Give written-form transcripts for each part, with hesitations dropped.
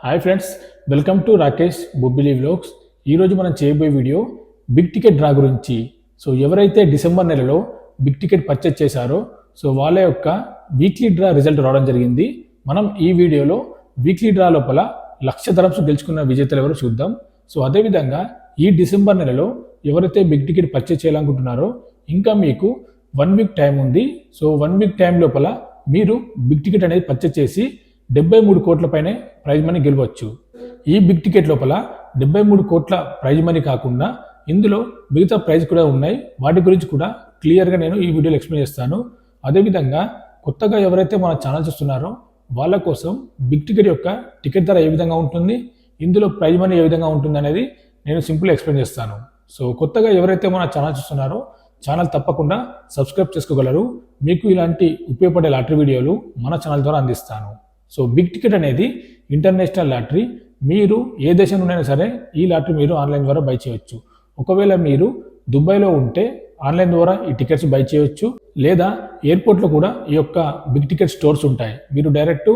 Hi friends, welcome to Rakesh Bobbili vlogs. ఈరోజు మనం చేయబోయే వీడియో బిగ్ టికెట్ డ్రా గురించి. సో ఎవరైతే డిసెంబర్ నెలలో బిగ్ టికెట్ పర్చేజ్ చేశారో సో వాళ్ళ యొక్క వీక్లీ డ్రా రిజల్ట్ రావడం జరిగింది. మనం ఈ వీడియోలో వీక్లీ డ్రా లోపల 1,00,000 ధరమ్స్ గెలుచుకున్న విజేతలు ఎవరో చూద్దాం. సో అదేవిధంగా ఈ డిసెంబర్ నెలలో ఎవరైతే బిగ్ టికెట్ పర్చేజ్ చేయాలనుకుంటున్నారో ఇంకా మీకు 1 వీక్ టైం ఉంది. సో 1 వీక్ టైం లోపల మీరు బిగ్ టికెట్ అనేది పర్చేజ్ చేసి 73 కోట్ల పైనే ప్రైజ్ మనీ గెలవచ్చు. ఈ బిగ్ టికెట్ లోపల 73 కోట్ల ప్రైజ్ మనీ కాకుండా ఇందులో మిగతా ప్రైజ్ కూడా ఉన్నాయి. వాటి గురించి కూడా క్లియర్గా నేను ఈ వీడియోలో ఎక్స్ప్లెయిన్ చేస్తాను. అదేవిధంగా కొత్తగా ఎవరైతే మన ఛానల్ చూస్తున్నారో వాళ్ళ కోసం బిగ్ టికెట్ యొక్క టికెట్ ధర ఏ విధంగా ఉంటుంది, ఇందులో ప్రైజ్ మనీ ఏ విధంగా ఉంటుంది అనేది నేను సింపుల్ ఎక్స్ప్లెయిన్ చేస్తాను. సో కొత్తగా ఎవరైతే మన ఛానల్ చూస్తున్నారో ఛానల్ తప్పకుండా సబ్స్క్రైబ్ చేసుకోగలరు. మీకు ఇలాంటి ఉపయోగపడే లాటరీ వీడియోలు మన ఛానల్ ద్వారా అందిస్తాను. సో బిగ్ టికెట్ అనేది ఇంటర్నేషనల్ లాటరీ. మీరు ఏ దేశంలో ఉన్నా సరే ఈ లాటరీ మీరు ఆన్లైన్ ద్వారా బై చేయవచ్చు. ఒకవేళ మీరు దుబాయ్లో ఉంటే ఆన్లైన్ ద్వారా ఈ టికెట్స్ బై చేయవచ్చు, లేదా ఎయిర్పోర్ట్లో కూడా ఈ యొక్క బిగ్ టికెట్ స్టోర్స్ ఉంటాయి. మీరు డైరెక్ట్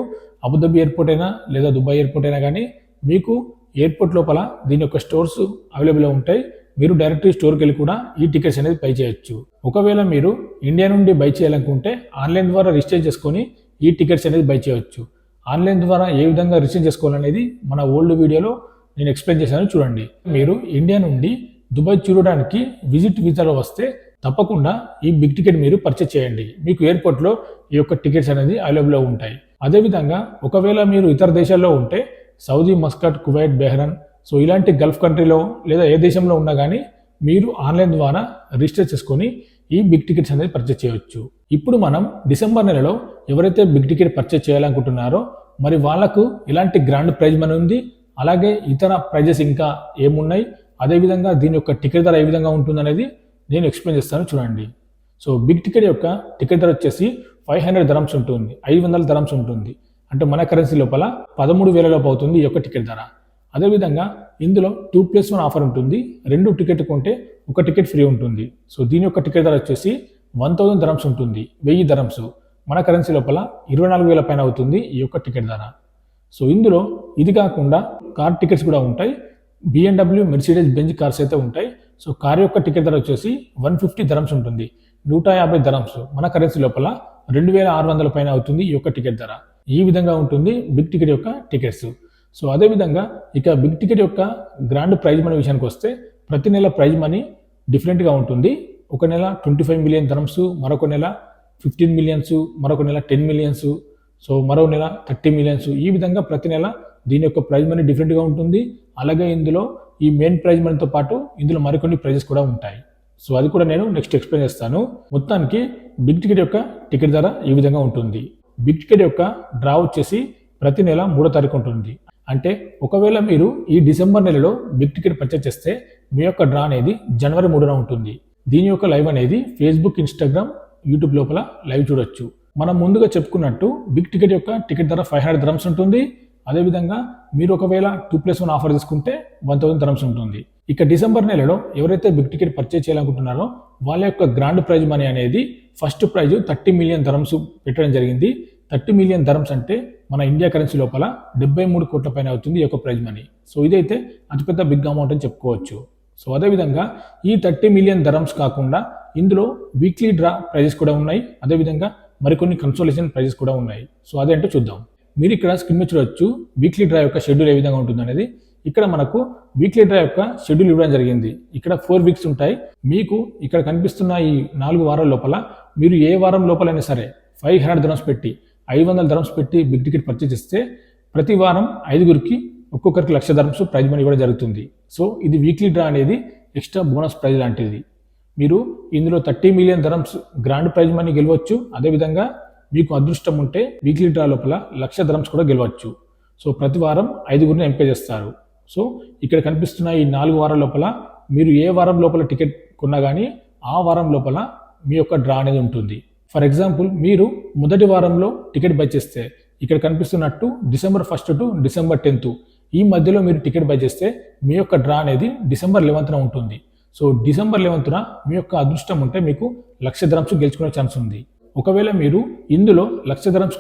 అబుదాబి ఎయిర్పోర్ట్ అయినా లేదా దుబాయ్ ఎయిర్పోర్ట్ అయినా కానీ మీకు ఎయిర్పోర్ట్ లోపల దీని యొక్క స్టోర్స్ అవైలబుల్గా ఉంటాయి. మీరు డైరెక్ట్ స్టోర్కి వెళ్ళి కూడా ఈ టికెట్స్ అనేది బై చేయొచ్చు. ఒకవేళ మీరు ఇండియా నుండి బై చేయాలనుకుంటే ఆన్లైన్ ద్వారా రిజిస్టర్ చేసుకొని ఈ టికెట్స్ అనేది బై చేయవచ్చు. ఆన్లైన్ ద్వారా ఏ విధంగా రిజిస్టర్ చేసుకోవాలనేది మన ఓల్డ్ వీడియోలో నేను ఎక్స్ప్లెయిన్ చేశాను, చూడండి. మీరు ఇండియా నుండి దుబాయ్ చూడడానికి విజిట్ వీసాలో వస్తే తప్పకుండా ఈ బిగ్ టికెట్ మీరు పర్చేజ్ చేయండి. మీకు ఎయిర్పోర్ట్లో ఈ యొక్క టికెట్స్ అనేది అవైలబుల్లో ఉంటాయి. అదేవిధంగా ఒకవేళ మీరు ఇతర దేశాల్లో ఉంటే Saudi, Muscat, Kuwait, Bahrain, so ఇలాంటి గల్ఫ్ కంట్రీలో లేదా ఏ దేశంలో ఉన్నా కానీ మీరు ఆన్లైన్ ద్వారా రిజిస్టర్ చేసుకొని ఈ బిగ్ టికెట్స్ అనేది పర్చేజ్ చేయవచ్చు. ఇప్పుడు మనం డిసెంబర్ నెలలో ఎవరైతే బిగ్ టికెట్ పర్చేజ్ చేయాలనుకుంటున్నారో మరి వాళ్ళకు ఇలాంటి గ్రాండ్ ప్రైజ్ మనీ ఉంది, అలాగే ఇతర ప్రైజెస్ ఇంకా ఏమున్నాయి, అదేవిధంగా దీని యొక్క టికెట్ ధర ఏ విధంగా ఉంటుంది అనేది నేను ఎక్స్ప్లెయిన్ చేస్తాను, చూడండి. సో బిగ్ టికెట్ యొక్క టికెట్ ధర వచ్చేసి 500 ధరమ్స్ ఉంటుంది, 500 ధరమ్స్ ఉంటుంది. అంటే మన కరెన్సీ లోపల 13,000 లోపు అవుతుంది ఈ యొక్క టికెట్ ధర. అదేవిధంగా ఇందులో 2+1 ఆఫర్ ఉంటుంది. 2 టికెట్ కొంటే 1 టికెట్ ఫ్రీ ఉంటుంది. సో దీని యొక్క టికెట్ ధర వచ్చేసి 1000 ధరమ్స్ ఉంటుంది, 1000 ధరమ్స్. మన కరెన్సీ లోపల 24,000 పైన అవుతుంది ఈ యొక్క టికెట్ ధర. సో ఇందులో ఇది కాకుండా కార్ టికెట్స్ కూడా ఉంటాయి. BMW, మెర్సిడెస్ బెంజ్ కార్స్ అయితే ఉంటాయి. సో కార్ యొక్క టికెట్ ధర వచ్చేసి 150 ధరమ్స్ ఉంటుంది, 150 ధరమ్స్. మన కరెన్సీ లోపల 2,600 పైన అవుతుంది ఈ యొక్క టికెట్ ధర. ఈ విధంగా ఉంటుంది బిగ్ టికెట్ యొక్క టికెట్స్. సో అదేవిధంగా ఇక బిగ్ టికెట్ యొక్క గ్రాండ్ ప్రైజ్ మనీ విషయానికి వస్తే ప్రతి నెల ప్రైజ్ మనీ డిఫరెంట్గా ఉంటుంది. ఒక నెల 25 మిలియన్ ధరమ్స్, మరొక నెల 15 మిలియన్స్, మరొక నెల 10 మిలియన్స్, సో మరో నెల 30 మిలియన్స్. ఈ విధంగా ప్రతి నెల దీని యొక్క ప్రైజ్ మనీ డిఫరెంట్గా ఉంటుంది. అలాగే ఇందులో ఈ మెయిన్ ప్రైజ్ మనీతో పాటు ఇందులో మరికొన్ని ప్రైజెస్ కూడా ఉంటాయి. సో అది కూడా నేను నెక్స్ట్ ఎక్స్ప్లెయిన్ చేస్తాను. మొత్తానికి బిగ్ టికెట్ యొక్క టికెట్ ధర ఈ విధంగా ఉంటుంది. బిగ్ టికెట్ యొక్క డ్రా వచ్చేసి ప్రతి నెల 3వ తారీఖు ఉంటుంది. అంటే ఒకవేళ మీరు ఈ డిసెంబర్ నెలలో బిగ్ టికెట్ పర్చేజ్ చేస్తే మీ యొక్క డ్రా అనేది జనవరి 3న ఉంటుంది. దీని యొక్క లైవ్ అనేది ఫేస్బుక్, ఇన్స్టాగ్రామ్, యూట్యూబ్ లోపల లైవ్ చూడొచ్చు. మనం ముందుగా చెప్పుకున్నట్టు బిగ్ టికెట్ యొక్క టికెట్ ధర 500 ధరమ్స్ ఉంటుంది. అదేవిధంగా మీరు ఒకవేళ 2+1 ఆఫర్ తీసుకుంటే 1000 ధరమ్స్ ఉంటుంది. ఇక డిసెంబర్ నెలలో ఎవరైతే బిగ్ టికెట్ పర్చేజ్ చేయాలనుకుంటున్నారో వాళ్ళ యొక్క గ్రాండ్ ప్రైజ్ మనీ అనేది ఫస్ట్ ప్రైజ్ 30 మిలియన్ ధరమ్స్ పెట్టడం జరిగింది. 30 మిలియన్ ధరమ్స్ అంటే మన ఇండియా కరెన్సీ లోపల 73 కోట్ల పైన అవుతుంది ఈ యొక్క ప్రైజ్ మనీ. సో ఇదైతే అతిపెద్ద బిగ్ అమౌంట్ అని చెప్పుకోవచ్చు. సో అదేవిధంగా ఈ 30 మిలియన్ ధరమ్స్ కాకుండా ఇందులో వీక్లీ డ్రా ప్రైజెస్ కూడా ఉన్నాయి. అదేవిధంగా మరికొన్ని కన్సోలేషన్ ప్రైజెస్ కూడా ఉన్నాయి. సో అదేంటో చూద్దాం. మీరు ఇక్కడ స్క్రీన్ మీద చూడొచ్చు వీక్లీ డ్రా యొక్క షెడ్యూల్ ఏ విధంగా ఉంటుంది అనేది. ఇక్కడ మనకు వీక్లీ డ్రా యొక్క షెడ్యూల్ ఇవ్వడం జరిగింది. ఇక్కడ 4 వీక్స్ ఉంటాయి. మీకు ఇక్కడ కనిపిస్తున్న ఈ 4 వారాల లోపల మీరు ఏ వారం లోపలైనా సరే 500 ధరమ్స్ పెట్టి 500 ధరమ్స్ పెట్టి బిగ్ టికెట్ పర్చేజ్ చేస్తే ప్రతి వారం 5గురికి ఒక్కొక్కరికి 1,00,000 ధరమ్స్ ప్రైజ్ మనీ కూడా జరుగుతుంది. సో ఇది వీక్లీ డ్రా అనేది ఎక్స్ట్రా బోనస్ ప్రైజ్ లాంటిది. మీరు ఇందులో 30 million dirhams grand prize money గెలవచ్చు. అదేవిధంగా మీకు అదృష్టం ఉంటే వీక్లీ డ్రా లోపల 1,00,000 ధరమ్స్ కూడా గెలవచ్చు. సో ప్రతి వారం 5గురిని ఎంపిక చేస్తారు. సో ఇక్కడ కనిపిస్తున్న ఈ 4 వారాల లోపల మీరు ఏ వారం లోపల టికెట్ కొన్నా కానీ ఆ వారం లోపల మీ యొక్క డ్రా అనేది ఉంటుంది. ఫర్ ఎగ్జాంపుల్ మీరు మొదటి వారంలో టికెట్ బై చేస్తే ఇక్కడ కనిపిస్తున్నట్టు డిసెంబర్ 1 టు డిసెంబర్ 10 ఈ మధ్యలో మీరు టికెట్ బై చేస్తే మీ యొక్క డ్రా అనేది డిసెంబర్ 11న ఉంటుంది. సో డిసెంబర్ 11న మీ యొక్క అదృష్టం ఉంటే మీకు 1,00,000 ధరమ్స్ గెలుచుకునే ఛాన్స్ ఉంది. ఒకవేళ మీరు ఇందులో 1,00,000 ధరమ్స్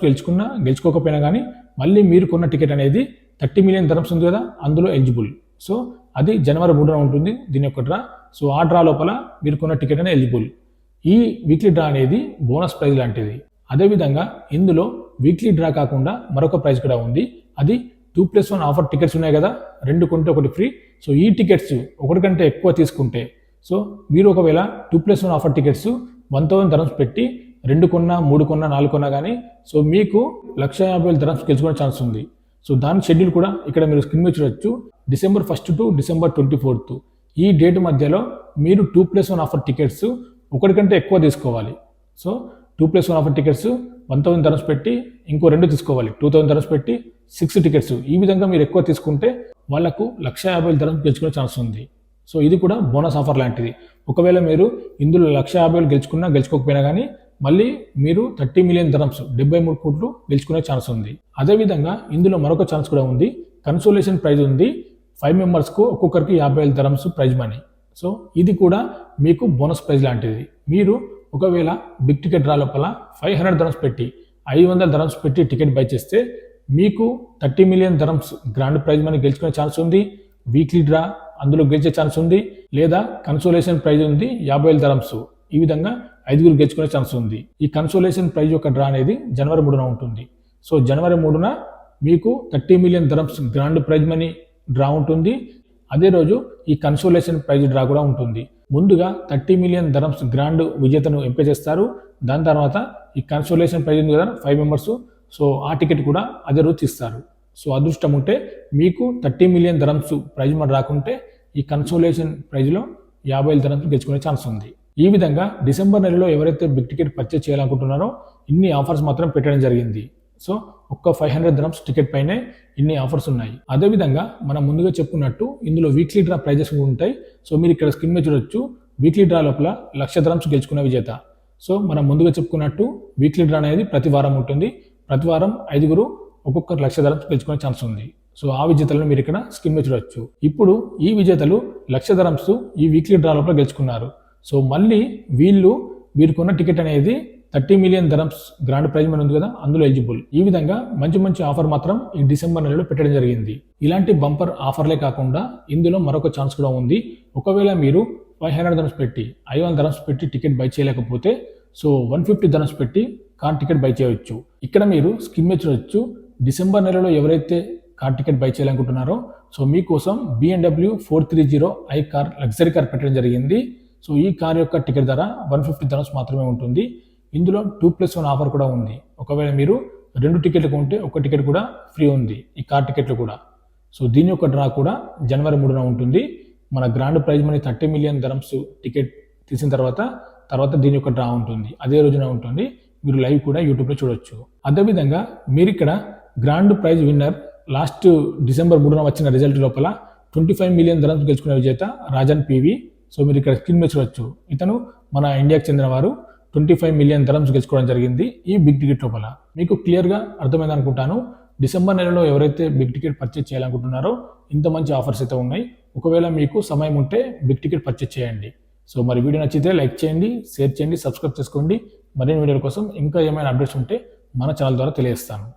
గెలుచుకోకపోయినా కానీ మళ్ళీ మీరు కొన్న టికెట్ అనేది 30 మిలియన్ ధరమ్స్ ఉంది కదా, అందులో ఎలిజిబుల్. సో అది జనవరి 3న ఉంటుంది దీని యొక్క డ్రా. సో ఆ డ్రా లోపల మీరు కొన్న టికెట్ అనేది ఎలిజిబుల్. ఈ వీక్లీ డ్రా అనేది బోనస్ ప్రైజ్ లాంటిది. అదేవిధంగా ఇందులో వీక్లీ డ్రా కాకుండా మరొక ప్రైజ్ కూడా ఉంది. అది 2+1 ఆఫర్ టికెట్స్ ఉన్నాయి కదా, 2 కొంటే 1 ఫ్రీ. సో ఈ టికెట్స్ 1 కంటే ఎక్కువ తీసుకుంటే, సో మీరు ఒకవేళ 2+1 ఆఫర్ టికెట్స్ 1000 ధరమ్స్ పెట్టి 2 కొన్నా, 3 కొన్నా, 4 కొన్నా కానీ సో మీకు 1,50,000 ధరమ్స్ గెలుచుకునే ఛాన్స్ ఉంది. సో దాని షెడ్యూల్ కూడా ఇక్కడ మీరు స్క్రీన్ మీద చూడొచ్చు. December 1 to December 24 ఈ డేట్ మధ్యలో మీరు 2+1 ఆఫర్ టికెట్స్ 1 కంటే ఎక్కువ తీసుకోవాలి. సో 2+1 ఆఫర్ టికెట్స్ 1000 ధరమ్స్ పెట్టి ఇంకో 2 తీసుకోవాలి, 2000 ధరమ్స్ పెట్టి 6 టికెట్స్. ఈ విధంగా మీరు ఎక్కువ తీసుకుంటే వాళ్ళకు 1,50,000 ధరమ్స్ గెలుచుకునే ఛాన్స్ ఉంది. సో ఇది కూడా బోనస్ ఆఫర్ లాంటిది. ఒకవేళ మీరు ఇందులో 1,50,000 గెలుచుకున్నా గెలుచుకోకపోయినా కానీ మళ్ళీ మీరు 30 మిలియన్ ధరమ్స్ 73 కోట్లు గెలుచుకునే ఛాన్స్ ఉంది. అదేవిధంగా ఇందులో మరొక ఛాన్స్ కూడా ఉంది. కన్సోలేషన్ ప్రైజ్ ఉంది. 5 మెంబర్స్కు ఒక్కొక్కరికి 50,000 ధరమ్స్ ప్రైజ్ మనీ. సో ఇది కూడా మీకు బోనస్ ప్రైజ్ లాంటిది. మీరు ఒకవేళ బిగ్ టికెట్ డ్రా లోపల 500 ధరమ్స్ పెట్టి 500 ధరమ్స్ పెట్టి టికెట్ బై చేస్తే మీకు 30 million dirhams grand prize money గెలుచుకునే ఛాన్స్ ఉంది. వీక్లీ డ్రా అందులో గెలిచే ఛాన్స్ ఉంది. లేదా కన్సోలేషన్ ప్రైజ్ ఉంది 50,000 ధరమ్స్. ఈ విధంగా 5గురు గెలుచుకునే ఛాన్స్ ఉంది. ఈ కన్సోలేషన్ ప్రైజ్ యొక్క డ్రా అనేది జనవరి 3న ఉంటుంది. సో జనవరి 3న మీకు 30 million dirhams grand prize money draw ఉంటుంది. అదే రోజు ఈ కన్సోలేషన్ ప్రైజ్ డ్రా కూడా ఉంటుంది. ముందుగా 30 మిలియన్ ధరమ్స్ గ్రాండ్ విజేతను ఎంపిక చేస్తారు. దాని తర్వాత ఈ కన్సోలేషన్ ప్రైజ్ ఉంది కదా 5 మెంబర్స్, సో ఆ టికెట్ కూడా అదే రోజు ఇస్తారు. సో అదృష్టం ఉంటే మీకు 30 మిలియన్ ధరమ్స్ ప్రైజ్ మనీ రాకుంటే ఈ కన్సోలేషన్ ప్రైజ్లో 50,000 ధరమ్స్ గెలుచుకునే ఛాన్స్ ఉంది. ఈ విధంగా డిసెంబర్ నెలలో ఎవరైతే బిగ్ టికెట్ పర్చేస్ చేయాలనుకుంటున్నారో ఇన్ని ఆఫర్స్ మాత్రం పెట్టడం జరిగింది. సో ఒక్క 500 ధరమ్స్ టికెట్ పైనే ఇన్ని ఆఫర్స్ ఉన్నాయి. అదేవిధంగా మనం ముందుగా చెప్పుకున్నట్టు ఇందులో వీక్లీ డ్రా ప్రైజెస్ ఉంటాయి. సో మీరు ఇక్కడ స్క్రీన్ మీద చూడొచ్చు. వీక్లీ డ్రా లోపల 1,00,000 ధరమ్స్ గెలుచుకున్న విజేత. సో మనం ముందుగా చెప్పుకున్నట్టు వీక్లీ డ్రా అనేది ప్రతి వారం ఉంటుంది. ప్రతి వారం 5గురు ఒక్కొక్కరు 1,00,000 ధరమ్స్ గెలుచుకునే ఛాన్స్ ఉంది. సో ఆ విజేతలను మీరు ఇక్కడ స్క్రీన్ మీద చూడొచ్చు. ఇప్పుడు ఈ విజేతలు 1,00,000 ధరమ్స్ ఈ వీక్లీ డ్రా లోపల గెలుచుకున్నారు. సో మళ్ళీ వీరు కొన్న టికెట్ అనేది 30 million dirhams grand prize money ఉంది కదా, అందులో ఎలిజిబుల్. ఈ విధంగా మంచి ఆఫర్ మాత్రం ఈ డిసెంబర్ నెలలో పెట్టడం జరిగింది. ఇలాంటి బంపర్ ఆఫర్లే కాకుండా ఇందులో మరొక ఛాన్స్ కూడా ఉంది. ఒకవేళ మీరు 500 ధరమ్స్ పెట్టి 500 ధరమ్స్ పెట్టి టికెట్ బై చేయలేకపోతే సో 150 ధరమ్స్ పెట్టి కార్ టికెట్ బై చేయవచ్చు. ఇక్కడ మీరు స్క్రీన్ మీద చూడొచ్చు. డిసెంబర్ నెలలో ఎవరైతే కార్ టికెట్ బై చేయాలనుకుంటున్నారో సో మీకోసం BMW 430i car luxury car పెట్టడం జరిగింది. సో ఈ కార్ యొక్క టికెట్ ధర 150 ధరమ్స్ మాత్రమే ఉంటుంది. ఇందులో 2+1 ఆఫర్ కూడా ఉంది. ఒకవేళ మీరు 2 టికెట్లు కొంటే 1 టికెట్ కూడా ఫ్రీ ఉంది ఈ కార్ టికెట్లు కూడా. సో దీని యొక్క డ్రా కూడా జనవరి 3న ఉంటుంది. మన grand prize money 30 million ధరమ్స్ ticket తీసిన తర్వాత దీని యొక్క డ్రా ఉంటుంది. అదే రోజున ఉంటుంది. మీరు లైవ్ కూడా యూట్యూబ్లో చూడొచ్చు. అదేవిధంగా మీరు ఇక్కడ grand prize winner last December 3న వచ్చిన రిజల్ట్ లోపల 25 మిలియన్ ధరమ్స్ గెలుచుకునే విజేత రాజన్ PV. సో మీరు ఇక్కడ స్క్రీన్ మీద చూడొచ్చు. ఇతను మన ఇండియాకి చెందిన వారు. 25 మిలియన్ ధరమ్స్ గెలుచుకోవడం జరిగింది ఈ బిగ్ టికెట్ లోపల. మీకు క్లియర్గా అర్థమైంది అనుకుంటాను. డిసెంబర్ నెలలో ఎవరైతే బిగ్ టికెట్ పర్చేస్ చేయాలనుకుంటున్నారో ఇంత మంచి ఆఫర్స్ అయితే ఉన్నాయి. ఒకవేళ మీకు సమయం ఉంటే బిగ్ టికెట్ పర్చేస్ చేయండి. సో మరి వీడియో నచ్చితే లైక్ చేయండి, షేర్ చేయండి, సబ్స్క్రైబ్ చేసుకోండి. మరిన్ని వీడియోల కోసం ఇంకా ఏమైనా అప్డేట్స్ ఉంటే మన ఛానల్ ద్వారా తెలియజేస్తాను.